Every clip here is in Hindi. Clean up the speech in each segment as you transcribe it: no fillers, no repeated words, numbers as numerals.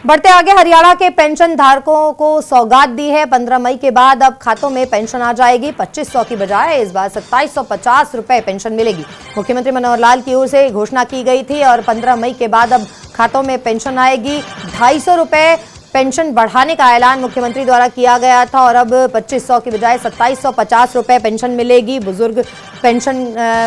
बढ़ते आगे, हरियाणा के पेंशन धारकों को सौगात दी है। 15 मई के बाद अब खातों में पेंशन आ जाएगी। 2500 की बजाय इस बार 2750 रुपए पेंशन मिलेगी। मुख्यमंत्री मनोहर लाल की ओर से घोषणा की गई थी और 15 मई के बाद अब खातों में पेंशन आएगी। 250 रुपए पेंशन बढ़ाने का ऐलान मुख्यमंत्री द्वारा किया गया था और अब 2500 की बजाय 2750 रुपए पेंशन मिलेगी, बुजुर्ग पेंशन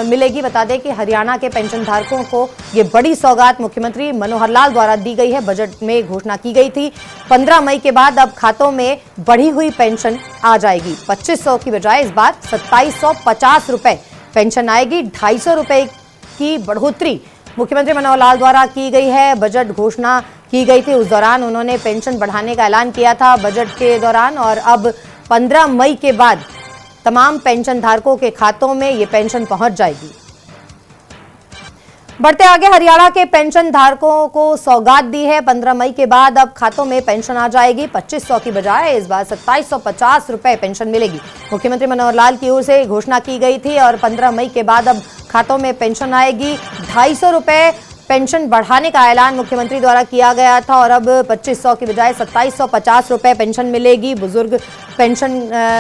मिलेगी। बता दें कि हरियाणा के पेंशन धारकों को ये बड़ी सौगात मुख्यमंत्री मनोहर लाल द्वारा दी गई है। बजट में घोषणा की गई थी। 15 मई के बाद अब खातों में बढ़ी हुई पेंशन आ जाएगी। 2500 की बजाय इस बार 2750 रुपए पेंशन आएगी। 250 रुपए की बढ़ोतरी मुख्यमंत्री मनोहर लाल द्वारा की गई है। बजट घोषणा की गई थी, उस दौरान उन्होंने पेंशन बढ़ाने का ऐलान किया था बजट के दौरान, और अब 15 मई के बाद तमाम पेंशन धारकों के खातों में ये पेंशन पहुंच जाएगी। बढ़ते आगे, हरियाणा के पेंशन धारकों को सौगात दी है। 15 मई के बाद अब खातों में पेंशन आ जाएगी। 2500 की बजाय इस बार 2750 रुपए पेंशन मिलेगी। मुख्यमंत्री मनोहर लाल की ओर से घोषणा की गई थी और 15 मई के बाद अब खातों में पेंशन आएगी। 250 रुपए पेंशन बढ़ाने का ऐलान मुख्यमंत्री द्वारा किया गया था और अब 2500 की बजाय 2750 रुपए पेंशन मिलेगी, बुजुर्ग पेंशन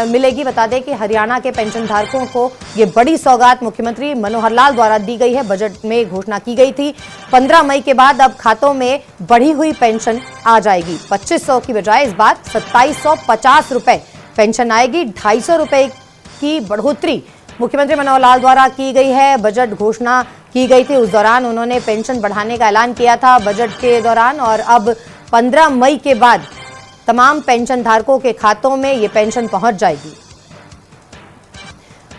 मिलेगी। बता दें कि हरियाणा के पेंशन धारकों को ये बड़ी सौगात मुख्यमंत्री मनोहर लाल द्वारा दी गई है। बजट में घोषणा की गई थी। 15 मई के बाद अब खातों में बढ़ी हुई पेंशन आ जाएगी। 2500 की बजाय इस बार 2750 रुपए पेंशन आएगी। 250 रुपए की बढ़ोतरी मुख्यमंत्री मनोहर लाल द्वारा की गई है। बजट घोषणा की गई थी, उस दौरान उन्होंने पेंशन बढ़ाने का ऐलान किया था बजट के दौरान, और अब 15 मई के बाद तमाम पेंशन धारकों के खातों में ये पेंशन पहुंच जाएगी।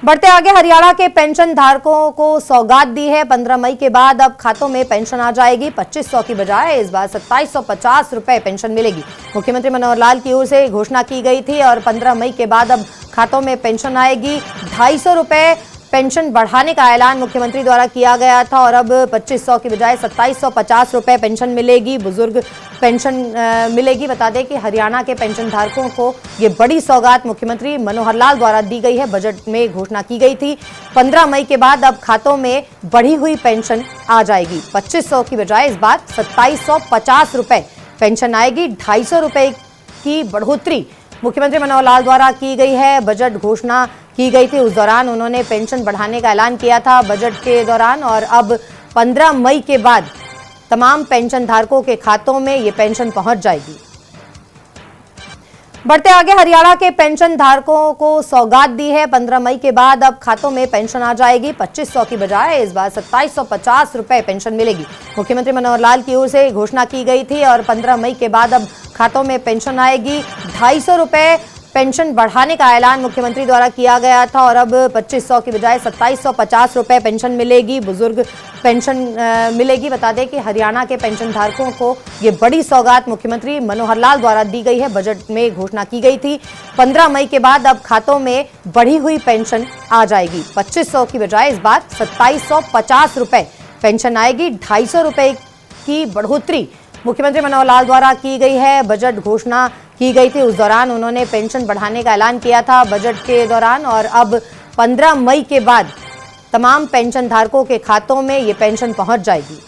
बढ़ते आगे, हरियाणा के पेंशन धारकों को सौगात दी है। 15 मई के बाद अब खातों में पेंशन आ जाएगी। 2500 की बजाय इस बार 2750 रुपए पेंशन मिलेगी। मुख्यमंत्री मनोहर लाल की ओर से घोषणा की गई थी और 15 मई के बाद अब खातों में पेंशन आएगी। 250 रुपए पेंशन बढ़ाने का ऐलान मुख्यमंत्री द्वारा किया गया था और अब 2500 की बजाय 2750 रुपए पेंशन मिलेगी, बुजुर्ग पेंशन मिलेगी। बता दें कि हरियाणा के पेंशन धारकों को ये बड़ी सौगात मुख्यमंत्री मनोहर लाल द्वारा दी गई है। बजट में घोषणा की गई थी। 15 मई के बाद अब खातों में बढ़ी हुई पेंशन आ जाएगी। 2500 की बजाय इस बार 2750 रुपए पेंशन आएगी। 250 रुपए की बढ़ोतरी मुख्यमंत्री मनोहर लाल द्वारा की गई है। बजट घोषणा की गई थी, उस दौरान उन्होंने पेंशन बढ़ाने का ऐलान किया था बजट के दौरान, और अब 15 मई के बाद तमाम पेंशन धारकों के खातों में ये पेंशन पहुंच जाएगी। बढ़ते आगे, हरियाणा के पेंशन धारकों को सौगात दी है। 15 मई के बाद अब खातों में पेंशन आ जाएगी। 2500 की बजाय इस बार 2750 रुपए पेंशन मिलेगी। मुख्यमंत्री मनोहर लाल की ओर से घोषणा की गई थी और 15 मई के बाद अब खातों में पेंशन आएगी। 250 रुपए पेंशन बढ़ाने का ऐलान मुख्यमंत्री द्वारा किया गया था और अब 2500 की बजाय 2750 रुपए पेंशन मिलेगी, बुजुर्ग पेंशन मिलेगी। बता दें कि हरियाणा के पेंशन धारकों को ये बड़ी सौगात मुख्यमंत्री मनोहर लाल द्वारा दी गई है। बजट में घोषणा की गई थी। 15 मई के बाद अब खातों में बढ़ी हुई पेंशन आ जाएगी। 2500 की बजाय इस बार 2750 रुपए पेंशन आएगी। 250 रुपए की बढ़ोतरी मुख्यमंत्री मनोहर लाल द्वारा की गई है। बजट घोषणा की गई थी, उस दौरान उन्होंने पेंशन बढ़ाने का ऐलान किया था बजट के दौरान, और अब 15 मई के बाद तमाम पेंशन धारकों के खातों में ये पेंशन पहुंच जाएगी।